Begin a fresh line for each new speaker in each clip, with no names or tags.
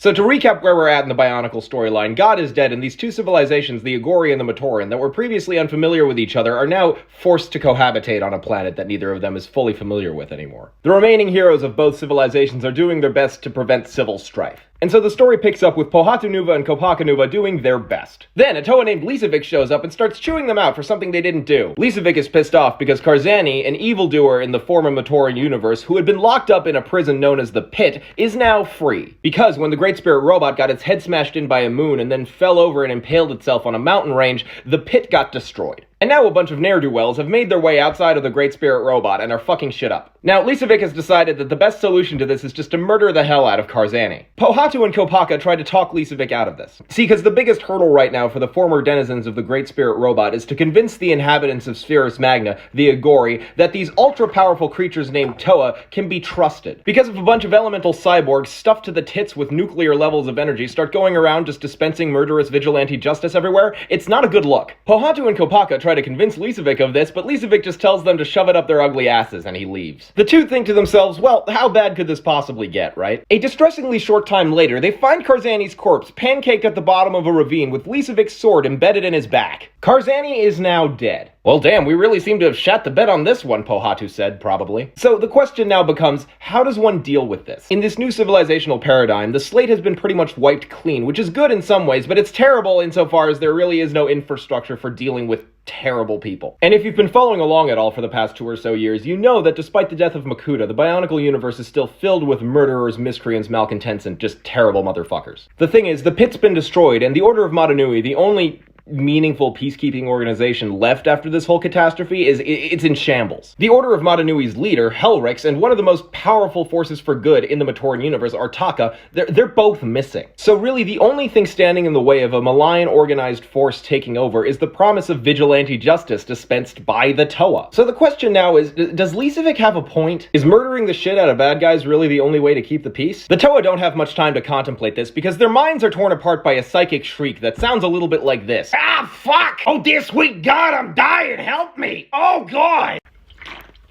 So to recap where we're at in the Bionicle storyline, God is dead, and these two civilizations, the Agori and the Matoran, that were previously unfamiliar with each other, are now forced to cohabitate on a planet that neither of them is fully familiar with anymore. The remaining heroes of both civilizations are doing their best to prevent civil strife. And so the story picks up with Pohatu Nuva and Kopaka Nuva doing their best. Then a Toa named Lisovic shows up and starts chewing them out for something they didn't do. Lisovic is pissed off because Karzani, an evildoer in the former Matoran universe who had been locked up in a prison known as the Pit, is now free. Because when the Great Spirit robot got its head smashed in by a moon and then fell over and impaled itself on a mountain range, the Pit got destroyed. And now a bunch of ne'er-do-wells have made their way outside of the Great Spirit robot and are fucking shit up. Now, Lisovic has decided that the best solution to this is just to murder the hell out of Karzani. Pohatu and Kopaka try to talk Lisovic out of this. See, because the biggest hurdle right now for the former denizens of the Great Spirit robot is to convince the inhabitants of Spherus Magna, the Agori, that these ultra-powerful creatures named Toa can be trusted. Because if a bunch of elemental cyborgs stuffed to the tits with nuclear levels of energy start going around just dispensing murderous vigilante justice everywhere, it's not a good look. Pohatu and Kopaka try to convince Lisovic of this, but Lisovic just tells them to shove it up their ugly asses, and he leaves. The two think to themselves, well, how bad could this possibly get, right? A distressingly short time later, they find Karzani's corpse pancaked at the bottom of a ravine with Lisovic's sword embedded in his back. Karzani is now dead. Well, damn, we really seem to have shat the bed on this one, Pohatu said, probably. So the question now becomes, how does one deal with this? In this new civilizational paradigm, the slate has been pretty much wiped clean, which is good in some ways, but it's terrible insofar as there really is no infrastructure for dealing with terrible people. And if you've been following along at all for the past 2 or so years, you know that despite the death of Makuta, the Bionicle universe is still filled with murderers, miscreants, malcontents, and just terrible motherfuckers. The thing is, the Pit's been destroyed, and the Order of Madanui, the only meaningful peacekeeping organization left after this whole catastrophe, it's in shambles. The Order of Madanui's leader, Helrix, and one of the most powerful forces for good in the Matoran universe, Artaka, they're both missing. So really, the only thing standing in the way of a malign organized force taking over is the promise of vigilante justice dispensed by the Toa. So the question now is, does Lisovic have a point? Is murdering the shit out of bad guys really the only way to keep the peace? The Toa don't have much time to contemplate this because their minds are torn apart by a psychic shriek that sounds a little bit like this.
Ah, fuck! Oh, dear sweet God, I'm dying! Help me! Oh, God!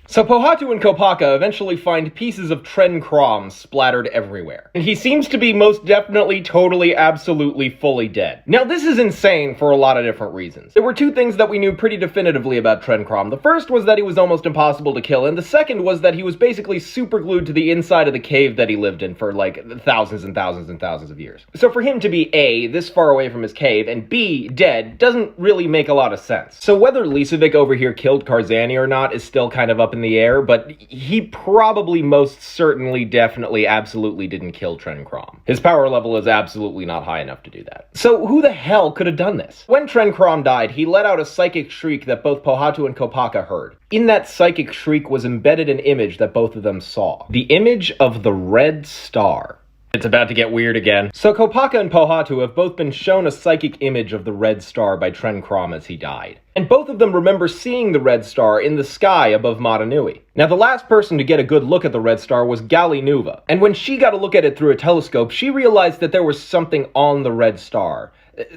So Pohatu and Kopaka eventually find pieces of Tren Krom splattered everywhere. And he seems to be most definitely, totally, absolutely, fully dead. Now this is insane for a lot of different reasons. There were two things that we knew pretty definitively about Tren Krom. The first was that he was almost impossible to kill, and the second was that he was basically super glued to the inside of the cave that he lived in for like thousands and thousands and thousands of years. So for him to be A, this far away from his cave, and B, dead, doesn't really make a lot of sense. So whether Lisovic over here killed Karzani or not is still kind of up in the air, but he probably most certainly, definitely, absolutely didn't kill Tren Krom. His power level is absolutely not high enough to do that. So who the hell could have done this? When Tren Krom died, he let out a psychic shriek that both Pohatu and Kopaka heard. In that psychic shriek was embedded an image that both of them saw. The image of the Red Star. It's about to get weird again. So Kopaka and Pohatu have both been shown a psychic image of the Red Star by Tren Krom as he died. And both of them remember seeing the Red Star in the sky above Madanui. Now the last person to get a good look at the Red Star was Gali Nuva. And when she got a look at it through a telescope, she realized that there was something on the Red Star.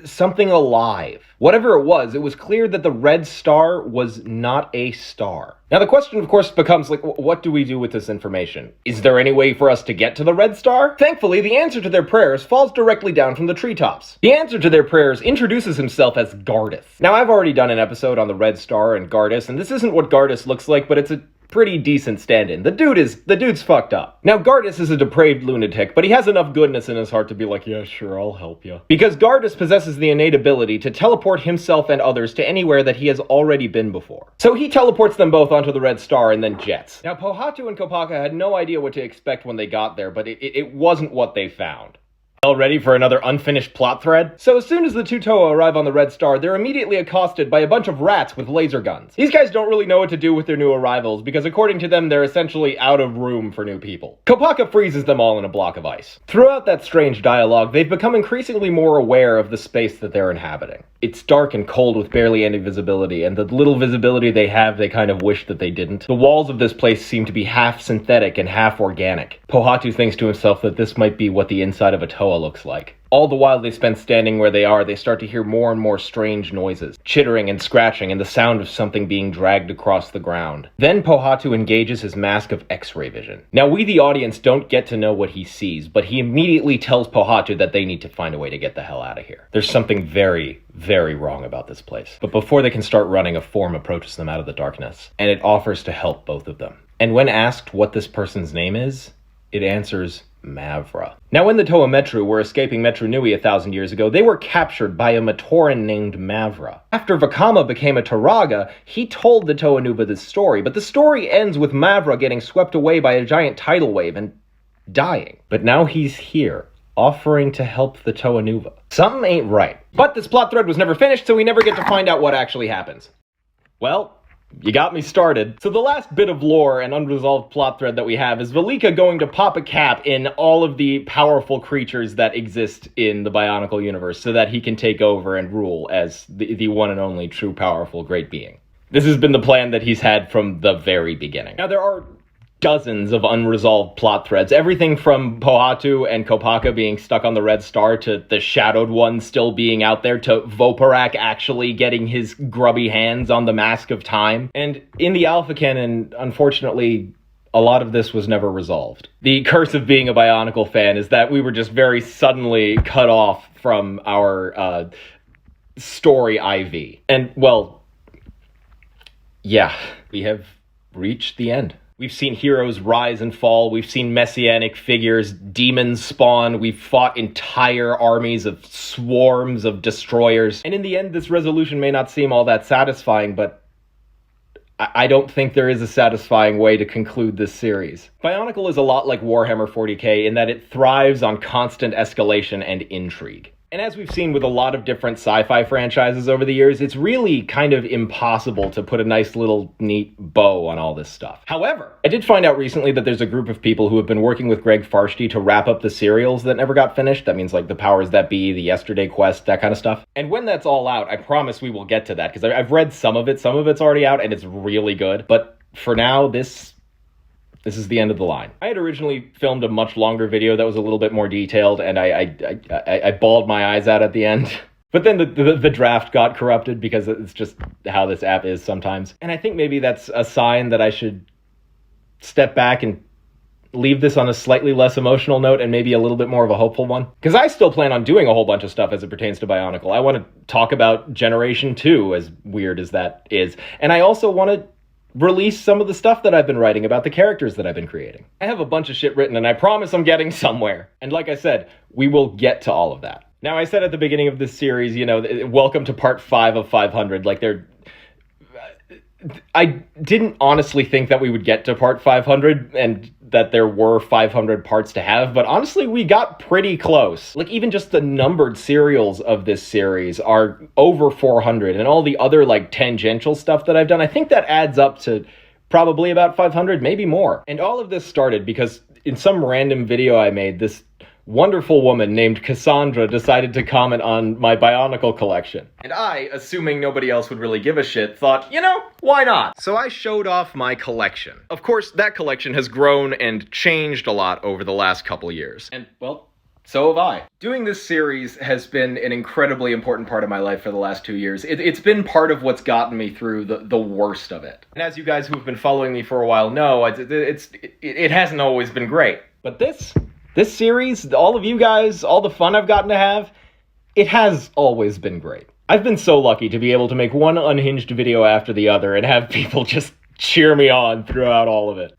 Something alive. Whatever it was clear that the Red Star was not a star. Now the question, of course, becomes, like, what do we do with this information? Is there any way for us to get to the Red Star? Thankfully, the answer to their prayers falls directly down from the treetops. The answer to their prayers introduces himself as Gardas. Now, I've already done an episode on the Red Star and Gardas, and this isn't what Gardas looks like, but it's a pretty decent stand-in. The dude's fucked up. Now, Gardas is a depraved lunatic, but he has enough goodness in his heart to be like, yeah, sure, I'll help you. Because Gardas possesses the innate ability to teleport himself and others to anywhere that he has already been before. So he teleports them both onto the Red Star and then jets. Now, Pohatu and Kopaka had no idea what to expect when they got there, but it wasn't what they found. All ready for another unfinished plot thread? So as soon as the two Toa arrive on the Red Star, they're immediately accosted by a bunch of rats with laser guns. These guys don't really know what to do with their new arrivals, because according to them, they're essentially out of room for new people. Kopaka freezes them all in a block of ice. Throughout that strange dialogue, they've become increasingly more aware of the space that they're inhabiting. It's dark and cold with barely any visibility, and the little visibility they have, they kind of wish that they didn't. The walls of this place seem to be half synthetic and half organic. Pohatu thinks to himself that this might be what the inside of a Toa Toa looks like. All the while they spend standing where they are, they start to hear more and more strange noises, chittering and scratching, and the sound of something being dragged across the ground. Then Pohatu engages his mask of X-ray vision. Now we, the audience, don't get to know what he sees, but he immediately tells Pohatu that they need to find a way to get the hell out of here. There's something very, very wrong about this place. But before they can start running, a form approaches them out of the darkness, and it offers to help both of them. And when asked what this person's name is, it answers Mavra. Now, when the Toa Metru were escaping Metru Nui 1,000 years ago, they were captured by a Matoran named Mavra. After Vakama became a Turaga, he told the Toa Nuva this story, but the story ends with Mavra getting swept away by a giant tidal wave and dying. But now he's here, offering to help the Toa Nuva. Something ain't right. But this plot thread was never finished, so we never get to find out what actually happens. Well, you got me started. So the last bit of lore and unresolved plot thread that we have is Velika going to pop a cap in all of the powerful creatures that exist in the Bionicle universe so that he can take over and rule as the one and only true powerful great being. This has been the plan that he's had from the very beginning. Now there are dozens of unresolved plot threads. Everything from Pohatu and Kopaka being stuck on the Red Star to the Shadowed One still being out there to Voparak actually getting his grubby hands on the Mask of Time. And in the Alpha Canon, unfortunately, a lot of this was never resolved. The curse of being a Bionicle fan is that we were just very suddenly cut off from our story IV. And, well, yeah, we have reached the end. We've seen heroes rise and fall, we've seen messianic figures, demons spawn, we've fought entire armies of swarms of destroyers, and in the end this resolution may not seem all that satisfying, but I don't think there is a satisfying way to conclude this series. Bionicle is a lot like Warhammer 40k in that it thrives on constant escalation and intrigue. And as we've seen with a lot of different sci-fi franchises over the years, it's really kind of impossible to put a nice little neat bow on all this stuff. However, I did find out recently that there's a group of people who have been working with Greg Farshty to wrap up the serials that never got finished. That means like the Powers That Be, the Yesterday Quest, that kind of stuff. And when that's all out, I promise we will get to that, because I've read some of it. Some of it's already out, and it's really good. But for now, This is the end of the line. I had originally filmed a much longer video that was a little bit more detailed, and I bawled my eyes out at the end. But then the draft got corrupted because it's just how this app is sometimes. And I think maybe that's a sign that I should step back and leave this on a slightly less emotional note and maybe a little bit more of a hopeful one. Because I still plan on doing a whole bunch of stuff as it pertains to Bionicle. I want to talk about Generation 2, as weird as that is. And I also want to release some of the stuff that I've been writing about the characters that I've been creating. I have a bunch of shit written, and I promise I'm getting somewhere. And like I said, we will get to all of that. Now, I said at the beginning of this series, welcome to part 5 of 500. I didn't honestly think that we would get to part 500 and that there were 500 parts to have, but honestly, we got pretty close. Like, even just the numbered serials of this series are over 400, and all the other, tangential stuff that I've done, I think that adds up to probably about 500, maybe more. And all of this started because in some random video I made, this wonderful woman named Cassandra decided to comment on my Bionicle collection. And I, assuming nobody else would really give a shit, thought, why not? So I showed off my collection. Of course, that collection has grown and changed a lot over the last couple years. And, well, so have I. Doing this series has been an incredibly important part of my life for the last 2 years. It's been part of what's gotten me through the worst of it. And as you guys who have been following me for a while know, it hasn't always been great. But this series, all of you guys, all the fun I've gotten to have, it has always been great. I've been so lucky to be able to make one unhinged video after the other and have people just cheer me on throughout all of it.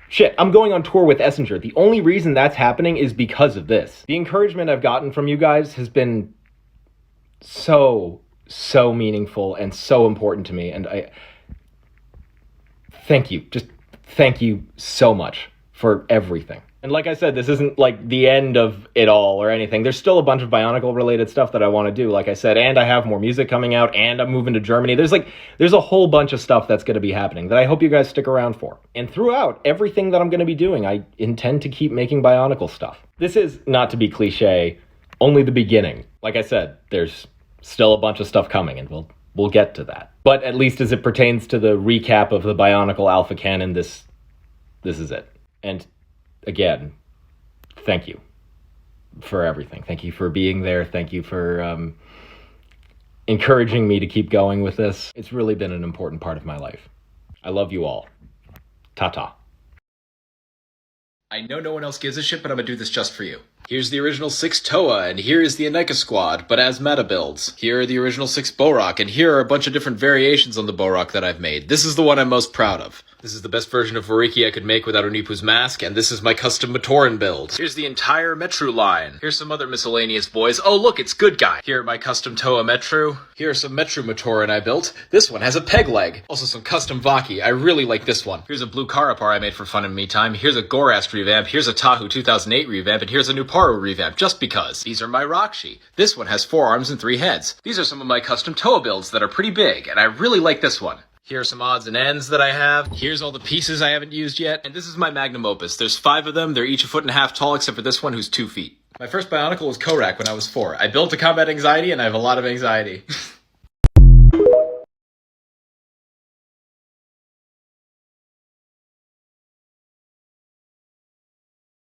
Shit, I'm going on tour with Essinger. The only reason that's happening is because of this. The encouragement I've gotten from you guys has been so meaningful and so important to me, and thank you. Just thank you so much for everything. And like I said, this isn't the end of it all or anything. There's still a bunch of Bionicle related stuff that I want to do, like I said, and I have more music coming out, and I'm moving to Germany. There's a whole bunch of stuff that's going to be happening that I hope you guys stick around for. And throughout everything that I'm going to be doing, I intend to keep making Bionicle stuff. This is, not to be cliche, only the beginning. Like I said, there's still a bunch of stuff coming, and we'll get to that. But at least as it pertains to the recap of the Bionicle Alpha Canon, this is it. And again, thank you. for everything. Thank you for being there. Thank you for encouraging me to keep going with this. It's really been an important part of my life. I love you all. Ta-ta. I know no one else gives a shit, but I'm gonna do this just for you. Here's the original 6 Toa, and here is the Anika squad, but as meta builds. Here are the original 6 Borok, and here are a bunch of different variations on the Borok that I've made. This is the one I'm most proud of. This is the best version of Variki I could make without Onipu's mask, and this is my custom Matoran build. Here's the entire Metru line. Here's some other miscellaneous boys. Oh look, it's Good Guy. Here are my custom Toa Metru. Here are some Metru Matoran I built. This one has a peg leg. Also some custom Vaki. I really like this one. Here's a blue Karapar I made for fun and me time. Here's a Gorast revamp. Here's a Tahu 2008 revamp, and here's a Nuparu revamp, just because. These are my Rakshi. This one has 4 arms and 3 heads. These are some of my custom Toa builds that are pretty big, and I really like this one. Here are some odds and ends that I have. Here's all the pieces I haven't used yet. And this is my magnum opus. There's 5 of them. They're each 1.5 feet tall, except for this one who's 2 feet. My first Bionicle was Korak when I was 4. I built a combat anxiety, and I have a lot of anxiety.